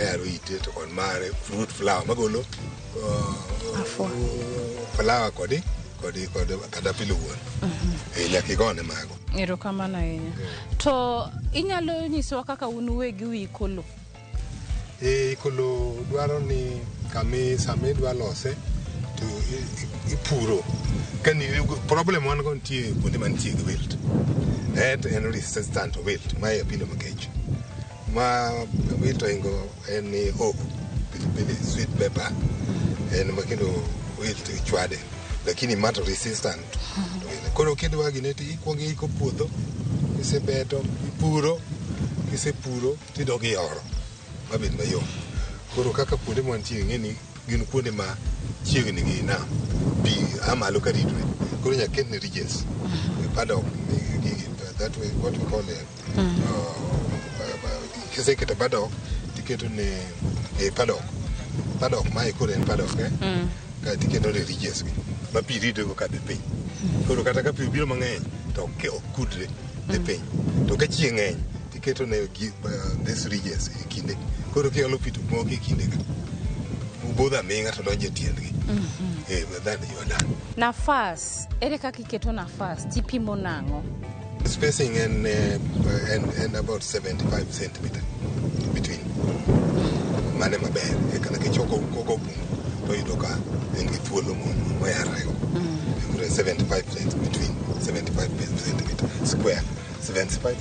mayaro ite to kon mare fruit flower magolo flower kodi kada apilo wuon nyaka igone mago. Erokamano ahinya. To inyalo nyisowa kaka un wegi wiko lo? Kolo dwaro ni kami sami dwa lose to ipuro. Kani problem wan go nitie kuonde mantie gi wilt. En resistant to wilt, ma apilo makech. Ma wilt ingo en ni oak, pili sweet pepper, en makendo wilt chwade. Lakini mato resistant. Koro kidwa gineti ikuongo iko puodho, kisebeto, ipuro, kisepuro, tidog ioro. Mabed mayom. Koro kaka kuonde mantie ng'eni gin kuonde ma chiegni gi nam. Pi amalo ka ridwe. Koro nyaka ketne ridges. Paddock, that way, what we call it. Kiseketa paddock, tiketo ne paddock. Paddock ma ikore en paddock, ka tiketo ne ridges gi. Ma pi ridwe go kadhi piny. Koro kata ka pi obiro mang'eny, to ok kudre e piny. To ka chieng' ng'eny, tiketo ne this ridges e kinde. Koro kiolo pi to moke kinde ka. Ubodha minga to donje tiendgi. But then you are done. Nafas, ere kaka iketo nafas, tipimo nang'o? Spacing and about 75 centimeter between. Mane maber, e kana kichoko koko bungu, to yudo ka en gi thuolo moyarrego. 75 between 75 centimeter square. 75.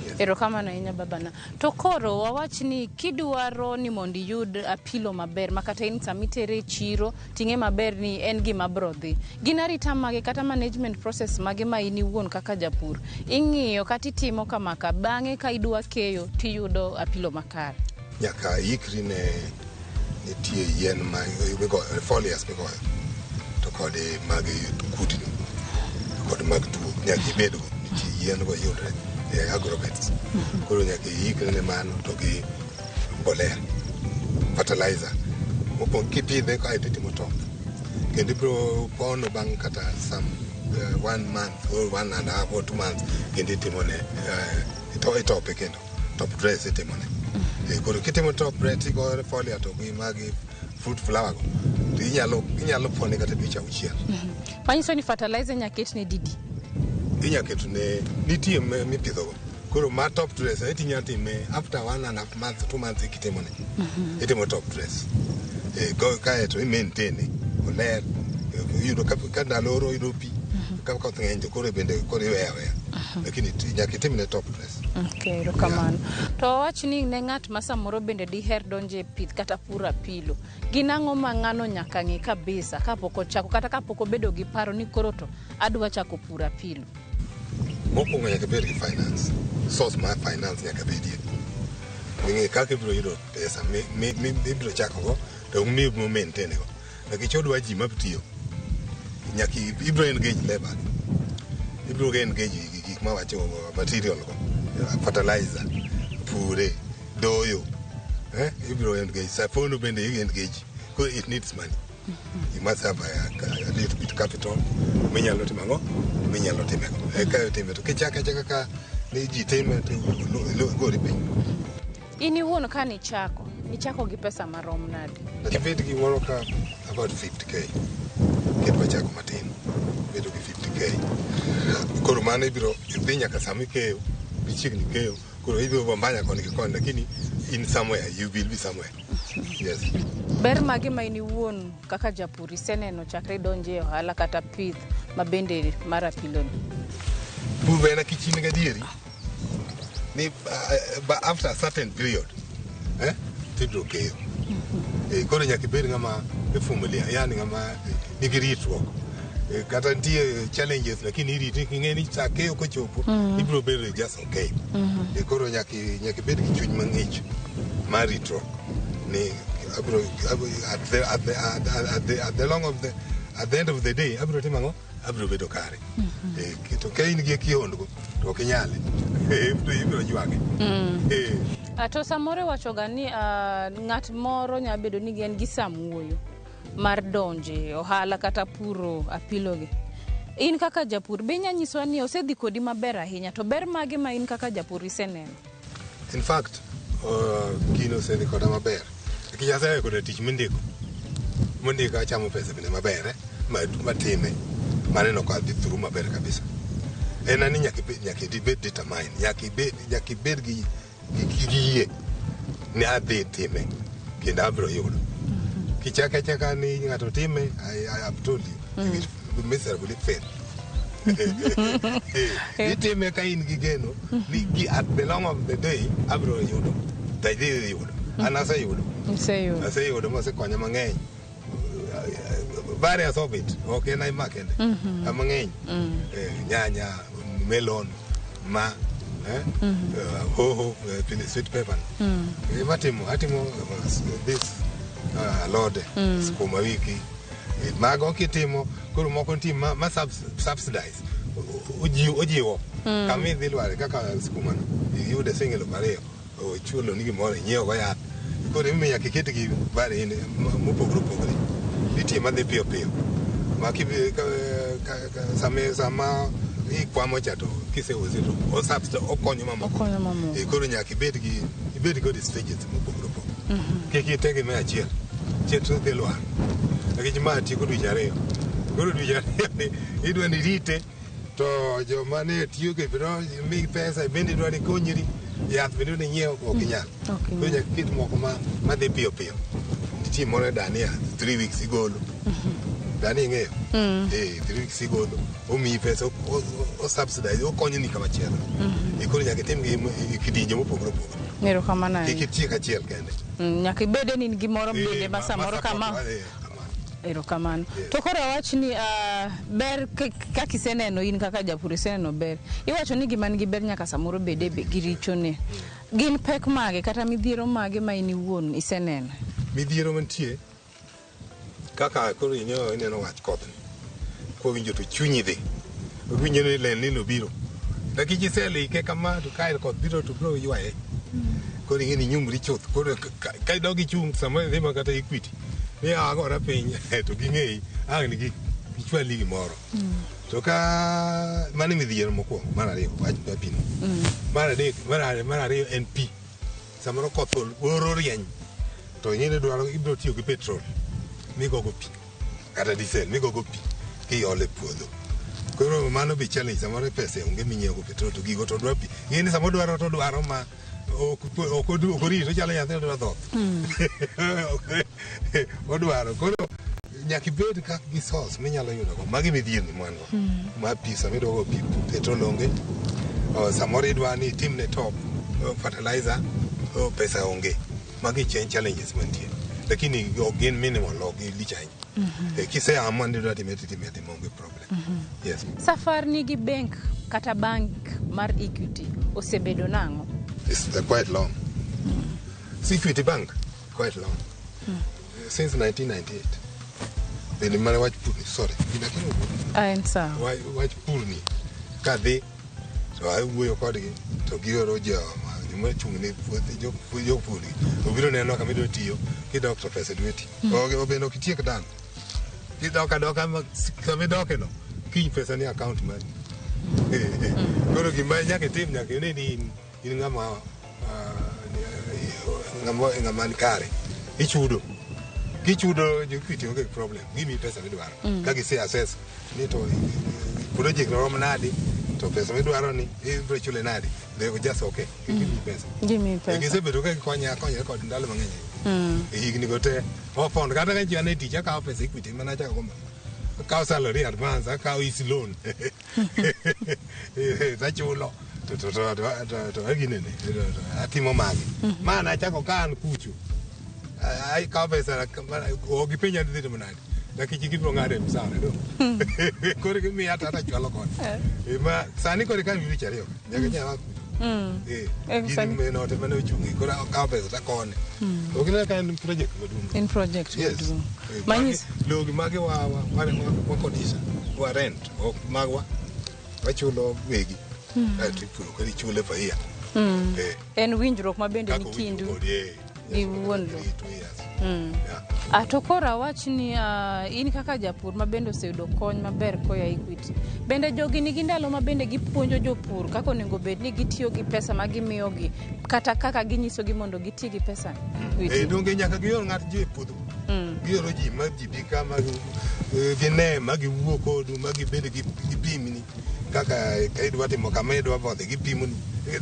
Yes. Erokamano ahinya babana. To koro wawach ni kidwaro ni mondi yud apilo maber makata in samitere chiro tinge maber ni en gima brodhi. Gin arita mage kata management process mage ma ini wuon kaka japur. Ing'iyo kata itimo kamaka bang'e ka idwa keyo tiyudo apilo makare. Nyaka ikri ne nitie yien ma folias migoyo. To kod mage kutino. Kod mag tuo nyaka ibedgo. Yien go yudre agrobets. Koro nyaka ikre ne mano to gi mbolea, fertilizer. Mopong kipidhe ka itimo top. Kendo ibro pono bang' kata some 1 month or 1.5 or 2 months kendo itimo ne itope kendo top dress itimo ne. Koro kitimo top dress igo foliar to gi magi fruit flower go. To inyalo pone kata dweche auchiel. Manyiso ni fertilizer nyaket ne didi. Inyaketo ne nitie mipidhogo. Koro ma top dress itinya time after 1.5 months 2 months ikitimo ne. Itimo top dress. Go kae to maintain oler yudo ka ndalo oro yudo pi ka koth ng'eny koro bende koro iweya. Lakini nyaka itim ne top dress. Okay, rokamano. To wach ni ne ng'at ma samoro bende diher donje pith kata puro apilo. Ginang'o ma ng'ano nyaka ng'e kabisa kapok ochako kata kapok obedo gi paro ni koro to adwa chako puro apilo. Mokwongo nyaka bed gi finance. Source mar finance nyaka bedie. Ng'e kaka ibiro yudo pesa ibiro chako go to ibiro maintain go. Lakini chodwa ji mabtiyo. Nyaka ibiro engage labor. Ibiro engage gik ma wacho material go. Fertilizer, pure, doyo. Ibiro engage. Sapono bende you engage. Because it needs money. You must have a little bit capital. Minyalo timango, minyalo timego. Eka time to kichaka ka ni ji time to go ripiny. Ini wuon ka ni chako gi pesa marom nade? Kibed gi moro ka about 50k. Kidwa chako matin. Bedo gi 50k. Koro mano ibiro dhi nyaka sami keyo, bichiegni keyo. Koro ibiro mbanya koni gi koni lakini in somewhere you will be somewhere. Yes. Ber mage ma ini wuon kaka japur iseneno chakre donje e ohala kata pith mabende mar apilo ni? Pur bena kichini gadieri. Ni after a certain period, tidro keyo. Koro nyaka ibed ng'ama ifumilia, yani ng'ama nigi ritruok. Kata nitie challenges lakini iriti ng'eni sa keyo kochopo ibiro bedo just okay. Koro nyaka ibed gi chuny mang'ich mar ritruok. Ni at the end of the day abiro timango abiro bedo kare. To kain gi kiongo to kinyale. Ibiro jwage. To samore wachoga ni ng'at moro nya bedo ni gen gi samuoyo mar donje ohala kata puro apilo gi. In kaka japur be nya nyiswa ni osedhi kodi maber ahinya to ber mage ma in kaka japur iseneno? In fact, Kino seni koda maber. Kijasa koda tich mindiko. Mondiko achamo pesa bende maber, matime. Maneno kwa dhi through maber kabisa. En ani nyaka dibed determine, nyaka ibed gi yie ni adhi time kendo abiro yudo. Kichaka ni ng'ato time, I have told you, you will miserably fail. Itime ka in gi geno ni at the long of the day abiro yudo. Dhi yudo. An aseyudo. Aseyudo masekonya mang'eny. Various of it, okay, na market. Amang'eny. Nyanya, melon, hoho, sweet pepper. Atimo this alode, skuma wiki. Mago kitimo, koro moko ntimo ma subsidize. Ojiwo. Kami dhi lware kaka skuma no. Yude singelo mareo. Chulo ni gimoro nyiewo go yath. Koro imiyo kiketgi bare mopogore. Nitie madhi piyo. Maki sama ikwamo cha to kiseusi to okonyo mamoko. Koro nyaka ibed kod stages mopogore. Kik itegemea achiel. Chenro dhi lwar. Nikech ma tieko dweche ariyo. Koro dweche ariyo ni idwa ni rite to joma ne tiyo gi biro mi pesa bende dwa ni konyri. Yath bende ni nyiewo ok inyal. Koro nyaka ket moko madhi piyo. Nitie moro dania 3 weeks igolo. Dani ng'eyo? 3 weeks igolo. Omiyi pesa, o subsidize, okonyo ni kama chielo. Koro nyaka itim gi kidienje mopogore. Erokamano. Kik itiek achiel kende. Nyaka ibede ni gimoro bende ma samoro kama. Erokamano. To koro wach ni ber kaka iseneno in kaka japur iseneno ber. Iwacho ni gima nigi ber nyaka samoro bede gi richone. Gin pek mage kata midhiero mage ma in iwuon iseneno? Midhiero mantie kaka koro ineno wach koth ni. Ko winjo to chunyi dhi. Winjo ni len ni no biro. Lakini iselike kama to kae koth biro to bro ywaye. Koro ing'eni nyumri chuth. Koro ka idogi chung sama dhi ma kata Equity. Ni agora piny to ging'ei ang' ni gichwali gimoro. To ka mani midhiero mokwongo, mar ariyo wach apilo. Mar ariyo en pi. Samoro koth oro rieny. To ing'eni ibiro tiyo gi petrol. Migogo pi. Kata diesel migogo pi. Kiole puodho. Koro mano be challenge samoro pesa onge minyiewo go petrol to gigo to dwa pi. Ing'eni samoro dwaro ma okorito chalo nyathi dwa dhoth. Odwaro. Koro nyaka ibed kaka gi source minyalo yudo go. Magi midhiero ni mwango. Ma pi samidogo pi petrol onge. Samoro idwa ni timne top fertilizer pesa onge. Magi challenges mantie. Lakini ogin minimal ogi lichany. Kise amwa ndi dwa timeti monge problem. Yes. Safar nigi bank kata bank mar Equity osebedo nang'o? It's quite long. Equity Bank, quite long. Since 1998. Bende mane wach purni, sorry. En sawa. Wach purni. Kadhi, to awuoyo kodgi, to gioro joma chung'ne puothe jopurni. Obiro neno kama idwa tiyo, kidok to pesa dweti. Obende ok itiek dan. Kidok adoka sama idoke no, kiny pesa ni account mari. Koro gima nyaka itim nyaka ine ni in ng'ama ni kare. Ichudo. Kichudo Equity onge problem. Gimi pesa midwaro. Ka gise assess ni to project rom nadi to pesa midwaro ni ibiro chule nadi. They will just okay. Give me pesa. Gisebedo ka konya kod ndalo mang'eny. Higni gote. Ofond kata ka jane tich ka pesa Equity mana chako gomba. Ka salary advance, ka easy loan. Tachulo. To agine atimo magi. Mana chako kan kuchu. Ai ka pesa ogi penya dhi manadi. Lakini gibiro ng'ade msana do. Kore mi ata chwalo kon. Ma sani kore kan wichi ariyo. Nyaka nyala. Gini meno te mano chungi kore ka pesa ta kon. Ogina kan project madung. In project. Yes. Manis logi mage wa kodisa. Wa rent ok magwa. Wachulo wegi. Ati puro kali chule fa iya. En winjruok mabende ni kindu. gi wuon lo. To kora wach ni in kaka japur ma bende oseyudo kony maber koya Equity. Bende jogi nigi ndalo ma bende gipuonjo jopur kaka onego bed ni gitiyo gi pesa ma gimiyogi kata kaka ginyiso gi mondo giti gi pesa. Donge nyaka gior ng'at ji e puodho. Gioro ji ma ji bi kama gine ma giwuo kodu ma gibed gi pimni kaka idwa timo kama idwa bodhe gi pimni.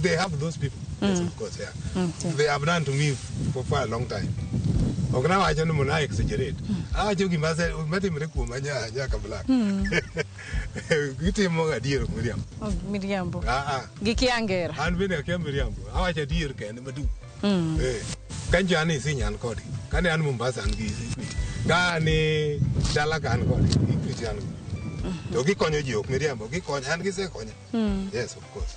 They have those people. Yes, of course, yeah. They have done to me for a long time. Okay, now I don't want to exaggerate. I just give myself, Madam Reku, Manya Black. You tell me, dear Miriam. Oh, Miriam. Gikianger. And when I came, Miriam, how I dear can do. Can Johnny sing and Cody? Can I Mombasa and Gizi? Gani, Dalaka and Cody. Yogi Conyo joke, Miriam, Yogi Conyo, and Gize. Yes, of course.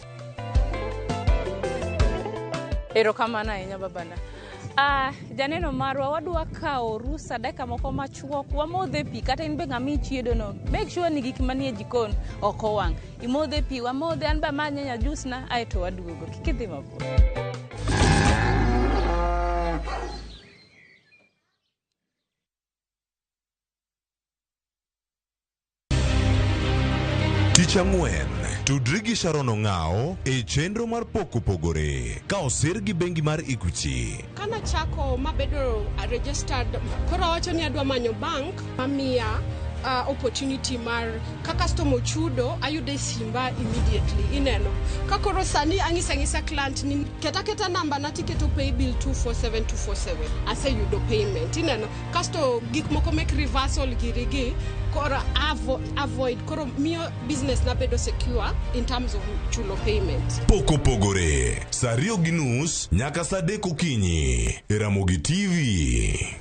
Erokamana inya babana. Janeno marwa wadwa kao rusa dakika moko machuok wamodhe pi kata in be ng'ami chiedo no. Make sure ni gik manie jikon ok owang'. Imodhe pi wamodhe an ba manyanya juice na aito waduogo. Kik idhi mabor. Tich ang'wen, tudri gi Sharon Ong'ao e chenro mar poko pogore ka osir gi bengi mar Equity. Kana chako mabedo registered, koro wacho ni adwa manyo bank mamia opportunity mar ka customer chudo ayude simba immediately ineno ka koro sani angisa client ni keta number na tiketo pay bill 247247 ase yudo payment ineno kasto gik moko make reversal girigi koro avoid koro mio business na bedo secure in terms of chulo payment. Poko pogore saa 2:30 nyaka saa 3 okinyi. Ramogi TV.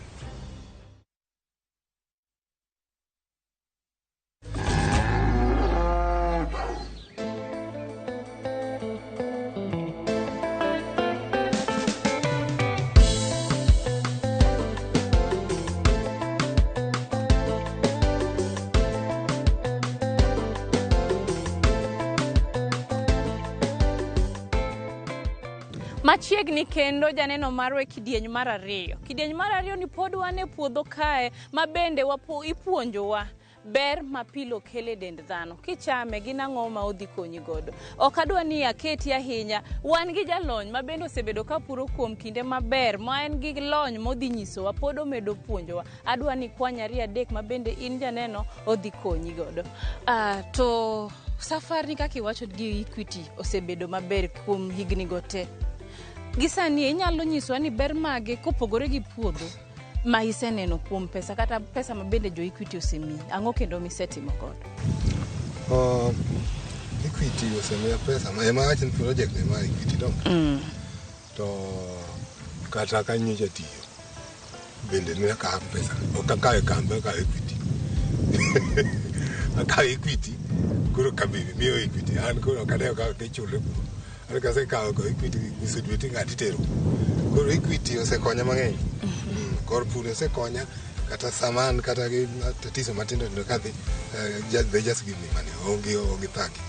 Machiegni kendo janeno marwe kidieny mar ariyo. Kidieny mar ariyo ni pod wane puodho kae ma bende ipuonjowa ber ma apilo kele dend dhano. Kichame gi nang'o ma odhi konyi godo. Ok adwa ni aketi ahinya. Wan gi jalony ma bende osebedo ka puro kuom kinde maber ma en gi lony modhi nyisowa pod omedo puonjowa. Adwa ni kwanyari adek ma bende in janeno odhi konyi godo. To safar ni kaka iwacho gi Equity osebedo maber kuom higni gote. Gisani inyalo nyiswa ni ber mage kopogore gi puodho ma iseneno kuom pesa kata pesa ma bende jo Equity osemi. Ang'o kendo misetimo godo? Equity osemiya pesa ma ema wachin project ma Equity dong. To kata kanyo tiyo bende ni ka pesa okakae kambe ka Equity. Aka Equity kuro kambi miyo Equity an kuro kadeo ka kechule Alika se kao ko Equity distributing atitero. Koro Equity osekonya mang'eny. Koro pur osekonya kata saman kata gi tatizo matindo ndo kadhi they just give me money. Ogi thagi.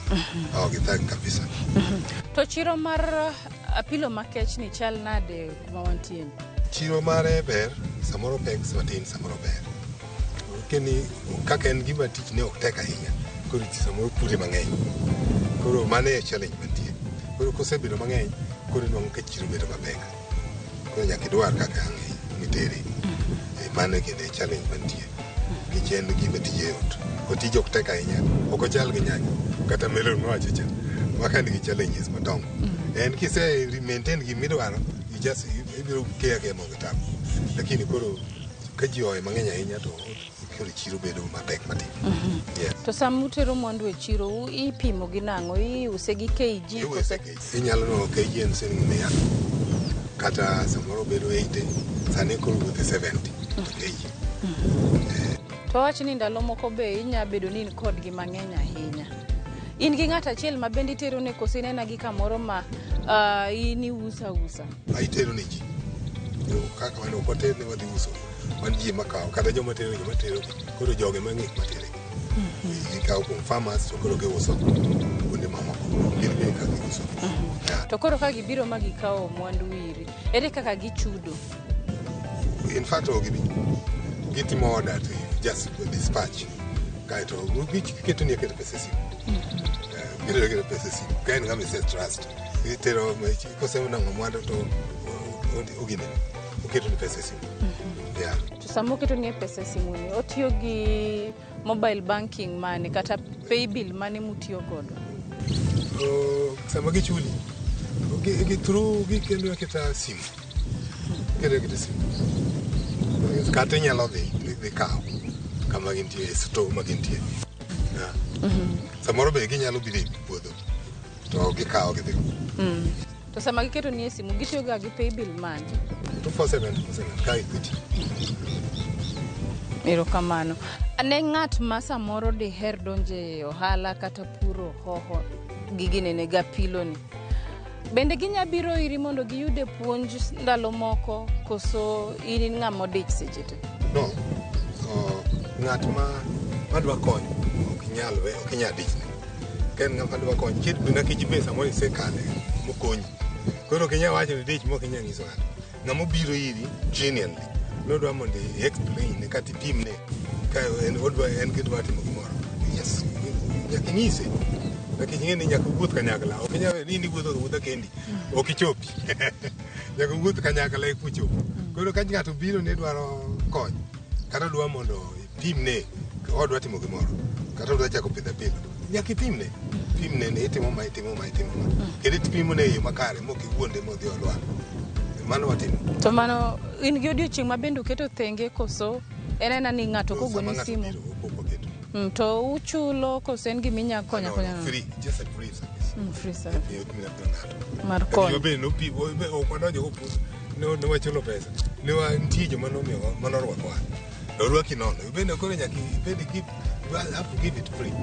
Ogi thagi kabisa. To chiro mar apilo makech ni chal nade kuma wantie? Chiro mare ber, samoro pek matin samoro ber. Keni kaka en gima tich ne ok tek ahinya. Koro samoro pure mang'eny. Koro mane challenge mantie. Koro kosebedo mang'eny, koro nwang'o ka chiro bedo mapek. Koro nyaka idwar kaka miteri. Mano kende challenge mantie. Kichen gima tije yot. Otije ok tek ahinya. Ok ochal gi nyanya. Kata melon mwachacha. Maka nigi challenges madongo. En kise maintain gima idwaro, ibiro care mongo tabu. Lakini koro ka ji oe mang'eny ahinya to koro chiro bedo mapek matin. To samutero mwandu e chiro ipimo gi nang'o, iuse gi kg kose? Inyalo no kg en siling 100 kata samoro bedo 80 sani koro wuothe 70 kg. To wach ni ndalo moko be inya bedo ni kod gi mang'eny ahinya. In gi ng'at achiel ma bende itero ne kose inena gi kamoro ma ini usa? Aitero ne ji. Kaka wan ok water ne wadhi uso. Wan ji makao kata joma tero koro joge mang'ik matere. Ikaw kuom farmers to koro giuso kuonde mamoko. gin be ka giuso. To koro ka gibiro ma gikawo mwandu iri, ere kaka gichudo? In fact, gitimo order to just dispatch. Kaito kitu ni kete pesa simu. Kete pesa simu. Kain ngami says trust. Itero ko sema na mwandu to ogine. Kitu ni pesa simu. Yeah. Samo kitu ni pesa simu ni otiyo gi mobile banking money kata pay bill money mutiyo godo. Sama gichuli. Through gikelo kita simu. Kita simu. Kata nyalo dhi kawo kama gintie store magintie. Samoro be ginyalo biro e puodho to gikawo gidhi. To sama giketo ni e simu gitiyo ga gi pay bill mane? 247 ka Equity. Erokamano. Ane ng'at ma samoro diher donje ohala kata puro hoho giginene ga apilo ni. Bende ginya biro iri mondo giyude puonj ndalo moko koso in ng'ama odich seche te? No. Ng'at ma dwa kony ok inyal dichne. Ken ng'ama dwa kony kit bina kijibe samoro isekale mokonyi. Koro kinya wacho ni dich mok inya nyiso ng'ato. Ng'ama biro iri genuinely no dwa mondo explain kata timne ka en gidwa timo gimoro. Yes. Nyaking'ise. Lakini ng'eni nyaka wuoth kanyakla. Ok inyal ni wuotho kendi. Ok ichopi. Nyaka wuoth kanyakla e kuchopo. Koro ka ng'ato biro ne dwaro kony kata dwa mondo timne odwa timo gimoro kata odwa chako pidho apilo. Nyaka timne ne itimo ma. Kendo tipimo ne yo makare mok iwuonde modhi olwar. Mano watimo. To mano in gi odiochieng' ma bende uketo thenge koso en ni ng'ato kogoni simu? To uchulo koso en giminya konya? Free, just a free service. Free service. Mar konyo. Yo be no pivo ok wadonjo go ne wachulo pesa. Ne wantie joma nomiyo manorwako. Orwaki nono. Bende koro nyaka ibed gi have to give it free.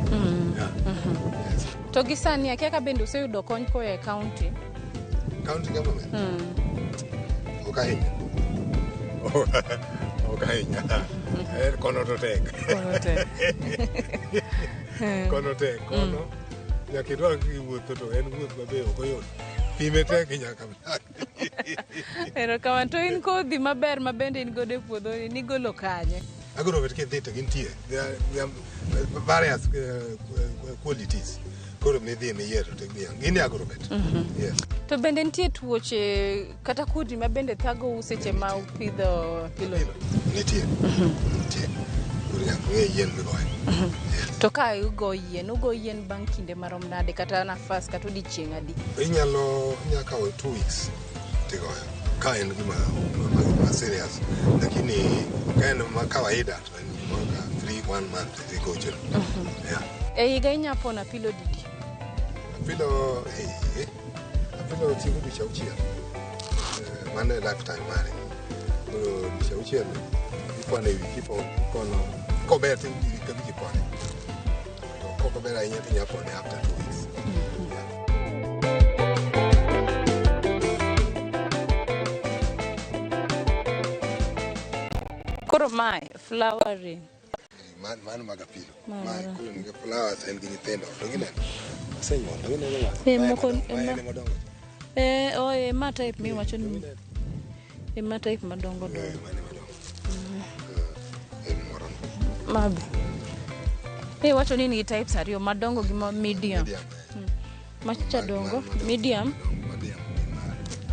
Yes. To gisani akia ka bende useyudo kony koa e county? County government? Okahinya. Okahinya. Kono to tek. Kono tek. Kono. Nyaka idwa wuotho to en wuoth maber ok oyot. Pime tek nyaka. Erokamano. To in kodhi maber ma bende in godo e puodho ni golo kanye? Agoro bet ke dhito gintie. There are various qualities. Koro mi dhi miyiero to giyang. Gini agoro bet. Yes. To bende nitie tuoche kata kudni ma bende thago seche ma upidho apilo? Nitie. Koro nyaka ng'e yien migoyo. To ka ugo yien bang' kinde marom nade kata nafas kata odiochieng' adi? Inyalo kawo 2 weeks tigoyo. Ka en gima serious. Lakini ka en ma kawaida to en gima 1 month tigocho. E higa inya pona apilo didi? Apilo tigo dweche 6. Mano e lifetime mare. Koro dweche 6 ipone wiki pono. Kober tin wiki pone. To kokober ahinya tinya pone after 2 weeks. Koro mae flowering. Mano mag apilo. Mae kolo ni flowers en gi nyithindo. To gineno. Asenyuol. To gineno moko modongo. Ma type mi wacho ni. Ma type madongo dongo. Mabe. Wacho ni ni types ariyo madongo gi medium. Macha dongo, medium.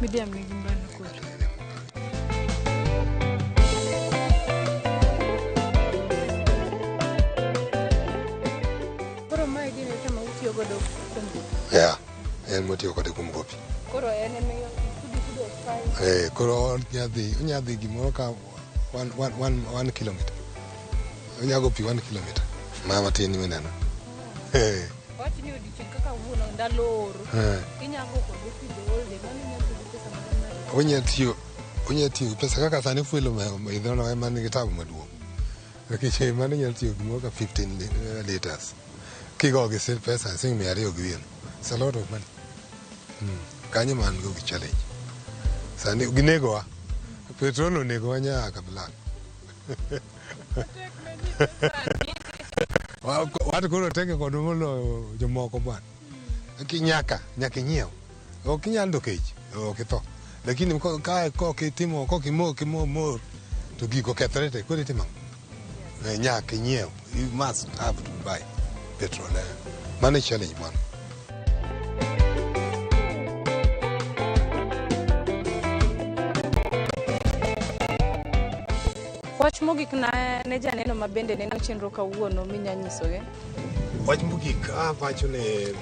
Medium ni gimbana kucho. Koro mai gine kama utiyo godo kumbu. Yeah. En motiyo kode kuom gopi. Koro en meyo kudi koro nyadhi gimoro ka 1 kilometer. Onyago pi 1 kilometer. Mama tin mineno. Wach ni odiochieng' kaka wuono ndalo oro. Inyago kode pi dolde mano nyalo pesa mang'eny. Onya tiyo pesa kaka sani fuelo idhono ema nigi tabu maduong'. Lakini mano nyalo tiyo gimoro ka 15 liters. Kigo gi pesa sing 200 gi wieno. It's a lot of money. Kanyo man go gi challenge. Sani ginegowa. Petrol onegowa nyaka black. Wat koro tenge kod molo jomoko bwana. nyaka nyiew. Ok inyal dok kech, ok itho. Lakini ka kitimo kimo to giko kethre te kodi timo. Nyaka nyiew. You must have to buy petrol. Mano challenge man. Wach mogik ne janeno mabende ne chenro kawuono minyanyisoge. Wach mogik awacho ne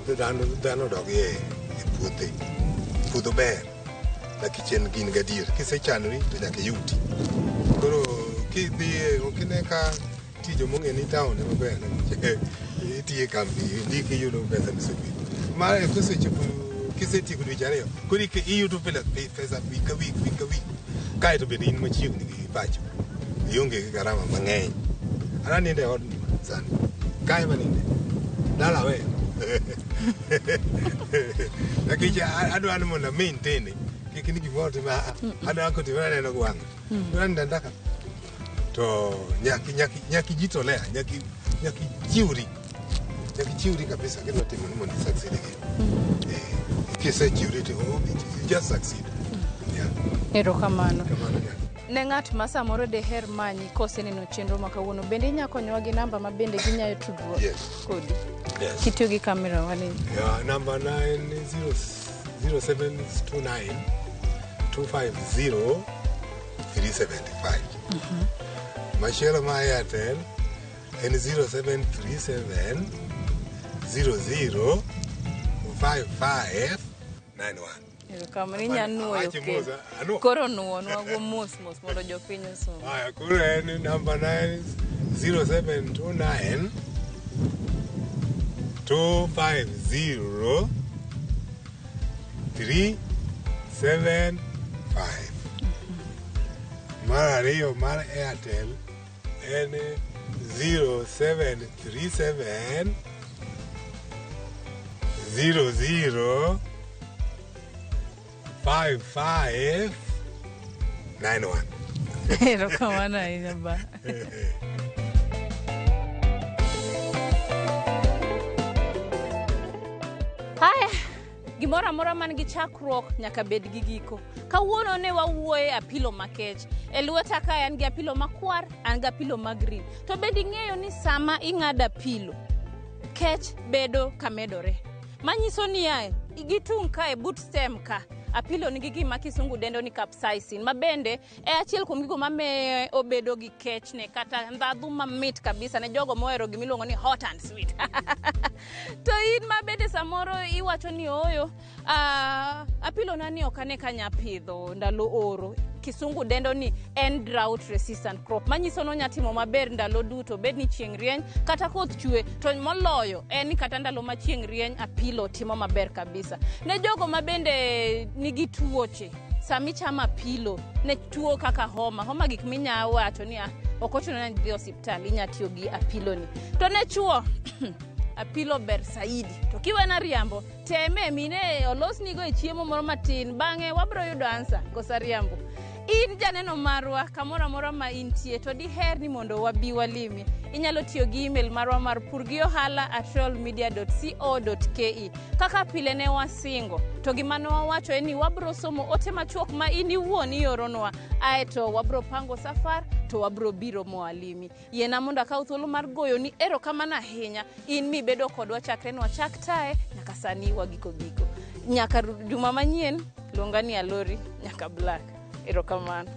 dhano dog e puodho ber lakini gin gadier kisechanori to nyaka yuti. Koro kidhi okine ka tijo mong'e ni town maber itie kambi ndiki yudo pesa misubi. Mare kisetieko dweche ariyo koro iyudo pesa wik ka wik. Kae to bende in machiegni gi pacho ionge gi garama mang'eny. Ana ninde od sani kae maninde dala we lakini adwa ni mondo maintain kik ni gimoro tima adwa ko tima neno gwang' ndio ndaka to nyaki jitolea nyaki chiuri kabisa kidwa timo ni mondo succeed kisechiuri to you just succeed. Erokamano. Ne ng'at ma samoro deher manyi koseneno chenro ma kawuono bende inya konyowa gi namba ma bende ginyayo tudruok kodi. Kitiyo gi kamera wani. Number 90729 250 375. Machielo ma Airtel en 0737 00 5591. Kamari nyanuoyo ke. Koro nuonwa go mos mondo jopiny osom. Aya, koro en number 90729 250 375. Mar ariyo mar Airtel en 0737 00 5591. Erokamano ahinya ba. Haya, gimoro amora man gi chakruok nyaka bed gi giko. Kawuono ne wawuoye apilo makech. E lweta ka an gi apilo makwar, an gi apilo magreen. To bende ing'eyo ni sama ing'ado apilo, kech bedo kamedore. Manyiso ni ae, gitung' ka e boot stem ka. Apilo nigi gima kisungu dendo ni capsaicin mabende e achiel kuom gigo mame obedo gi kech ne kata ndhadhu mamit kabisa ne jogo mohero gimiluongo ni hot and sweet. To in mabende samoro iwacho ni oyo apilo nani okane kanya pidho ndalo oro. Kisungu dendo ni en drought resistant crop. Manyiso no nyatimo maber ndalo duto bed ni chieng' rieny kata koth chwe to moloyo en ni kata ndalo ma chieng' rieny apilo timo maber kabisa. Ne jogo mabende nigi tuoche sami chama apilo ne tuo kaka homa gik minya wacho ni okochuno ni dhi hospital inya tiyo gi apilo ni. To ne chuo apilo ber saidi. To kiwe na riambo teme mine olosnigo e chiemo moro matin bang'e wabro yudo ansa kosa riambo. In janeno marwa kamora mora ma intie to diher ni mondo wabi walimi. Inyalo tiyo gi email marwa mar purgiohala@royalmedia.co.ke. Kaka pile ne wasingo to gima ne wawacho en ni wabro somo ote machuok ma in iwuon ioronwa aeto wabro pango safar to wabro biro mwalimi. Yena mondo akaw thuolo mar goyo ni erokamano ahinya in mibedo kodwa chakre no chak tae nyaka sani wagiko. Nyaka juma manyien luonga ni Alori nyaka Black. Erokamano.